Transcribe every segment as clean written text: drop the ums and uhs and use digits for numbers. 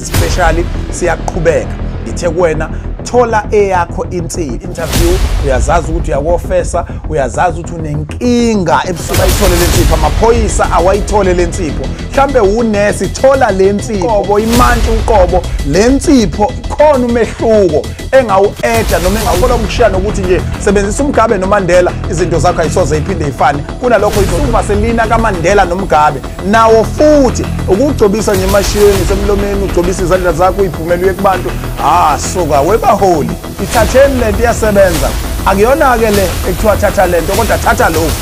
Especially siyaqhubeka ithe kuwena thola eyakho interview uyazazi ukuthi uyakofesa uyazazi ukuthi unenkinga ebusuku ayithole lensipho amaphoyisa awayithole lensipho mhlambe unesi thola lensipho imanti uqobo lensipho khona umehluko engawu-eda noma engawukola ukushiyana ukuthi nje sebenzisa uMgabe noMandela izinto zakho ayisoze iphinde ifane kunalokho isuma selina kaMandela noMgabe nawo futhi ukugcobisa nje emashiyeni semlomeni ugcobisa izandla zakho uyiphumela uye kubantu suka webaholi ithatheni lento iyasebenza akuyona ke le ekuthiwa thatha lento kodwa thatha lokhu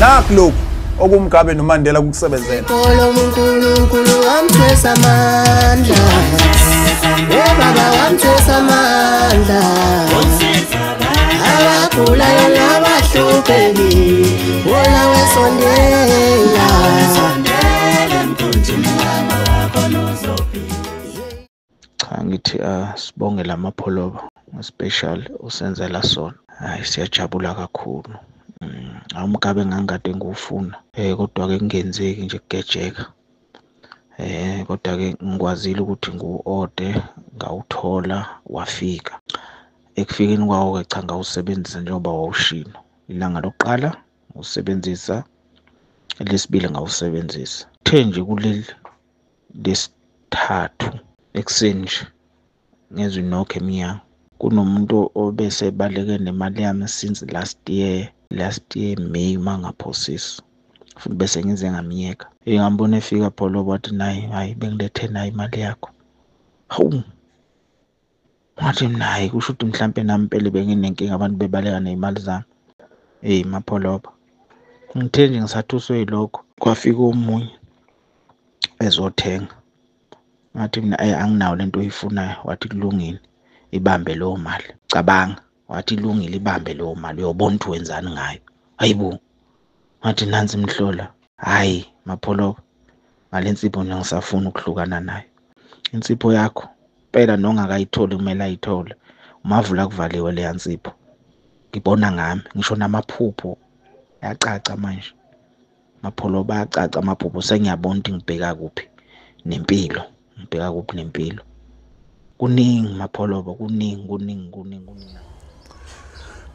nakho lokhu okumGabe noMandela kukusebenzela uNkulunkulu wamthesa amandla baba wamthesa amandla abagulayo nabahlupheki wona wesondela ngithi sibonge lamapholoba special usenzela sona hayi siyajabula kakhulu uMgabe ngangade ngufuna kodwa ke kungenzeki nje kugejeka kodwa ke ngikwazile ukuthi ngu-ode ngawuthola wafika ekufikeni kwawo ke cha ngawusebenzisa njengoba wawushilo ilanga lokuqala usebenzisa lesibili ngawusebenzisa the nje kuleli lesithathu ekuseni nje ngezwe inokho emnyango kunomuntu obese baleke nemali yami since last year May mangaphosisi futhi bese ngize ngamiyeka ngambona efika pholo wathi nayi hayi bengilethe nayi imali yakho hawu ngathi mina hayi kusho ukuthi mhlambe nami impela benginenkinga abantu bebaleka nezimali zami mapholoba ngithe nje ngisathuswe yilokho kwafika omunye ezothenga ngathi mina anginawo lento oyifunayo wathi kulungile ibambe lo mali cabanga wathi ilungile ibambe lo mali uyobona ukuthi wenzani ngayo hayibo ngathi nansi imhlola hayi mapholoba ngalensipho ngisafuna ukuhlukana nayo insipho yakho phela nongakayitholi kumele ayithole umavula kuvaliwe le yansipho ngibona ngami ngisho namaphupho yacaca manje mapholoba ayacaca amaphupho sengiyabona ukuthi ngibheka kuphi nempilo ngibheka kuphi nempilo kuningi mapholoba kuningi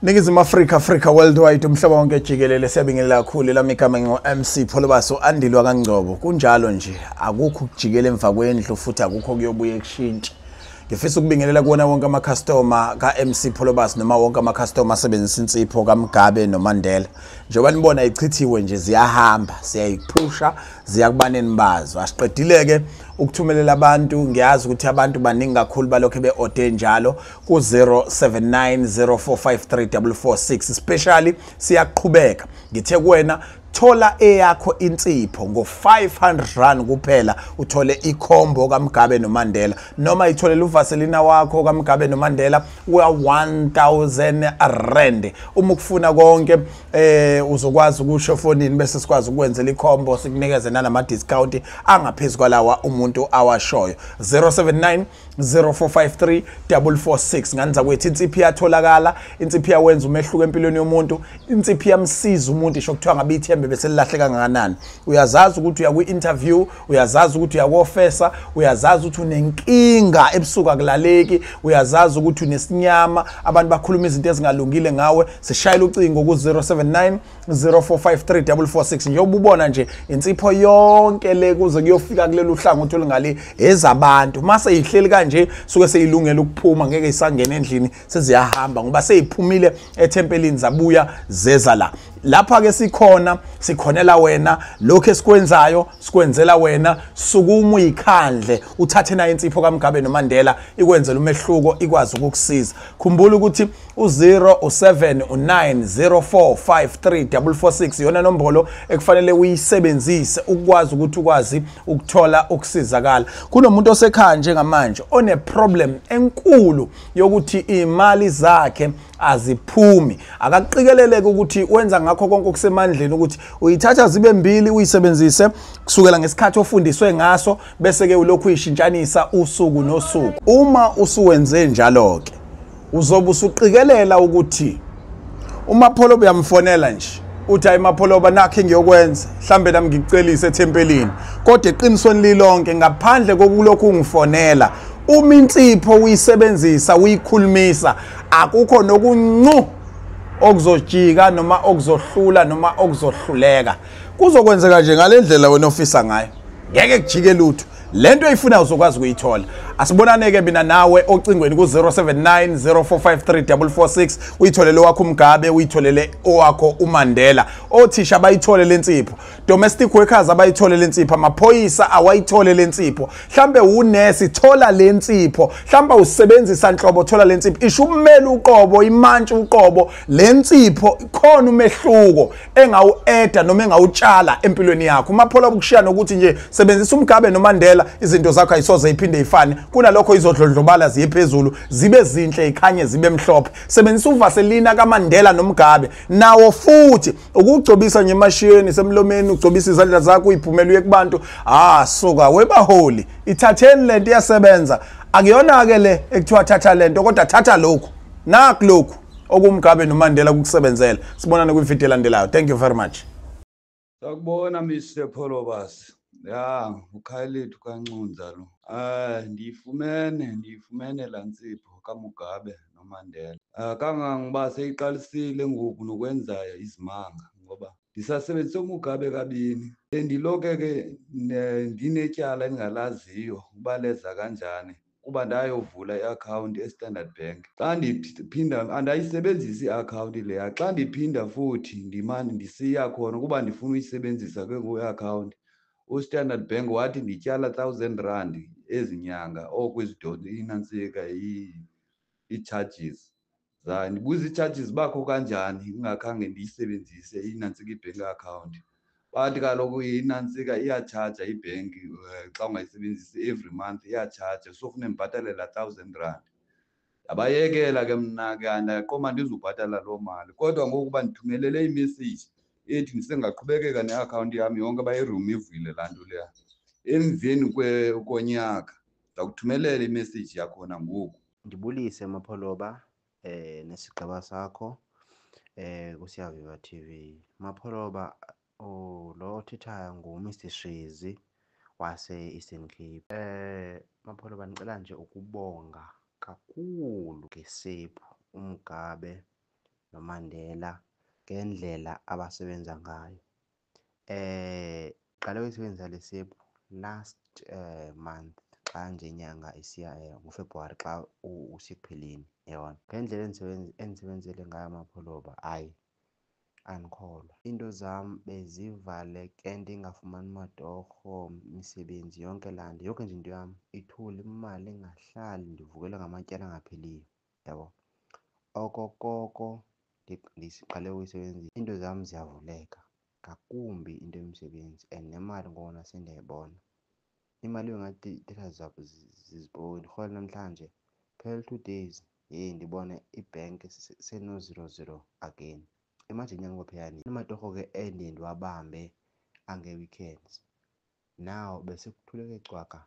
Ningizimu Africa worldwide umhlaba wonke jikelele siyabingelela kakhulu lami igama ngo-MC Pholobaso Andilwa kaNgcobo kunjalo nje akukho ukujikela emva kwendlu futhi akukho kuyobuye kushintsha ngifisa ukubingelela kuona wonke ama-customer ka-MC Pholobaso noma wonke ama-customer asebenzisa insipho kaMgabe noMandela njengoba nibona ichithiwe nje ziyahamba siyayiphusha ziyakubaneni bazo asiqedile-ke ukuthumelela abantu ngiyazi ukuthi abantu baningi kakhulu balokho be-ode njalo ku-079 0453 especially siyaqhubeka ngithe kuwena thola eyakho insipho ngo-500 kuphela uthole ikhombo kaMgabe noMandela noma itholela uvaselina wakho kaMgabe noMandela uya-1000 uma ukufuna konke uzokwazi ukusho fonini bese sikwazi ukwenzela ikhombo sikunikeze nanama-discount angaphezulu kwalawa umuntu awashoyo 079 0453 446 nganza kwethi insipho iyatholakala insipho iyawenza umehluko empilweni yomuntu insipho iyamsiza umuntu isho kuthiwa ngabe ithembe bese lilahleka kangakanani uyazazi ukuthi uya-interview uyazazi ukuthi uyakofesa uyazazi ukuthi unenkinga ebusuku akulaleki uyazazi ukuthi unesinyama abantu bakhuluma izinto ezingalungile ngawe sishayela ucingo ku-079 0453 446 njengoba ubona nje insipho yonke le kuze kuyofika kulelu hlangothi olungale ezabantu mase yihleli kanje suke seyilungela ukuphuma ngeke isangena endlini seziyahamba ngoba seyiphumile ethempelini zabuya zeza la lapha ke sikhonela wena lokho esikwenzayo sikwenzela wena sukuma uyikhandle uthathe na insipho kaMgabe noMandela ikwenzela umehluko ikwazi ukukusiza khumbula ukuthi u-079 yona nombolo ekufanele uyisebenzise ukwazi ukuthi ukwazi ukuthola ukusizakala kunomuntu osekhaya njengamanje one problem enkulu yokuthi imali zakhe aziphumi akaqikeleleke ukuthi wenza ngakho konke okusemandleni ukuthi uyithatha zibe mbili uyisebenzise kusukela ngesikhathi ofundiswe ngaso bese ke ulokhu uyishintshanisa usuku nosuku uma usuwenze njalo ke uzobe usuqikelela ukuthi uMapholoba uyamfonela nje uthi hayi Mapholoba nakhe ngiyokwenza mhlambe nami ngikucelise ethempelini kodwa eqinisweni lilonke ngaphandle kokulokhu ungifonela uma insipho uyisebenzisa uyikhulumisa akukho nokuncu okuzojika noma okuzohlula noma okuzohluleka kuzokwenzeka nje ngalendlela wena ofisa ngayo ngeke kujike lutho lento oyifuna uzokwazi ukuyithola asibonane ke mina nawe ocingweni ku 0790453446 uyitholele wakho umgabe uyitholele owakho uMandela othisha bayithole lensipho domestic workers abayithole lensipho amaphoyisa awayithole lensipho mhlambe unesi thola lensipho mhlamba usebenzisa inhlobo thola lensipho isho ummeli uqobo imantshi uqobo lensipho khona umehluko engawu-eda noma engawutshala empilweni yakho uMaphola ukushiyana ukuthi nje sebenzisa umgabe noMandela izinto zakho ayisoze iphinde ifane kunalokho izodlondlobala ziye phezulu zibe zinhle ikhanye zibe mhlophe sebenzisa uvaselina kaMandela nomgabe nawo futhi ukugcobisa nje emashiyeni semlomeni ugcobisa izandla zakho uyiphumela uye kubantu suka webaholi ithatheni lento iyasebenza akuyona ke le ekuthiwa thatha lento kodwa thatha lokhu nakulokhu okumgabe noMandela kukusebenzela sibonane kwivideo elandelayo thank you very much Sakubona Mr Pholobas. Ya, uKhayelithu kaNcunza lo. Ndiyifumene la nsipho kaMugabe noMandela. Kangangoba seyiqalisile ngoku nokwenza izimanga ngoba ndisasebenzise uMugabe kabini. Ndiloke ke ndinetyala endingalaziyo ubaleza kanjani kuba ndayovula iaccount eStandard Bank. Xa ndiphinda andayisebenzisi iaccount leya. Xa ndiphinda futhi ndimane ndisiya khona kuba ndifuna uyisebenzisa ke ngoaccount. uStandard Bank wathi ndityala 1000 rand ezinyanga okwezidonti inantsika ii-charges ndibuza ii-charges bakho kanjani ingakhange ndiyisebenzise inantsika ibank account bathi kaloku inantsika iyatshaja ibhenki xa ungayisebenzisi every month iyatshaja so funeka ndibhatalela 1000 rand yabayekela ke mna ke andaqoma ndizubhatala loo mali kodwa ngoku bandithumelele imessage ethi ndisengaqhubekeka neaccount yami yonke bayiremuvile laa nto leya emveni konyaka ndakuthumelela imessage yakhona ngoku. Ndibulise Mapholoba nesigaba sakho kuSiyaviva TV. Mapholoba lo othethayo nguMr Shezi wase-Eastern Cape. Mapholoba ndicela nje ukubonga kakhulu ngesephu uMugabe noMandela ngendlela abasebenza ngayo. Qale uyisebenzisa le sephu last month xa nje inyanga isiya ngoFebruwari xa usekupheleni yabona ngendlela endisebenzele ngayo Mapholoba hayi andikholwa into zam bezivaleke ndingafumani madorho imisebenzi yonke laa nto yonke nje into yam ithule imali engahlali ndivukele ngamatyala angapheliyo yabo okokoko ndiqale uyisebenzisa into zam ziyavuleka ngakumbi into yomsebenzi and nemali ngona sendiyayibona imali engathi data zakho ziziboni ndirhola namhlanje phela 2 days ndibone ibhenki seno-00 again imagine inyanga pheyani amatorho ke endiye ndiwabambe ange-weekends now bese kuthuleke cwaka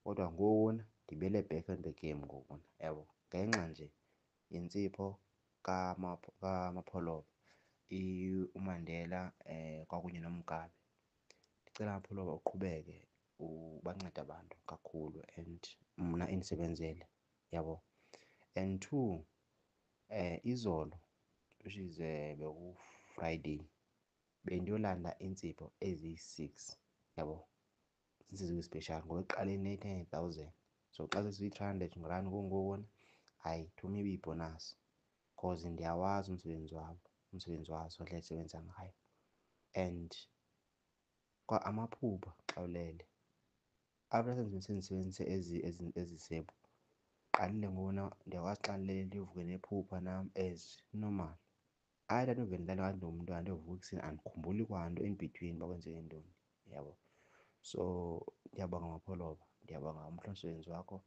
kodwa ngokuna ndibele back on the game ngokuna yabo ngenxa nje yensipho kaMapholoba uMandela kwakunye noMugabe. Ndicela Mapholoba uqhubeke ubanceda abantu kakhulu and mna indisebenzele yabo. And 2 izolo which is beku-Friday bendiyolanda iinsipho eziyi-6 yabo zizizipeshali ngoba ekuqaleni 89,000 so xa sesiyi-300 rand ngokuna hayi thuma ibe yibhonasi cause ndiyawazi umsebenzi wazo ndlela esebenza ngayo and kwa amaphupha xa ulele after sendisebenzise ezi sephu qalile ngona ndiyakwazi xa ndilele ndivuke nephupha nam as normal hayi laa nto vele ndilale ngathi ndingumntwana ndivuka ekuseni andikhumbuli kwanto in between uba kwenzeke ntoni yabo. So ndiyabonga Mapholoba ndiyabonga umhla umsebenzi wakho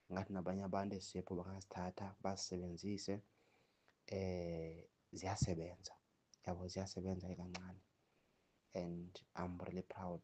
ingathi nabanye abantu ezi sephu bangasithatha basisebenzise ziyasebenza yabo ziyasebenza kancane and I'm really proud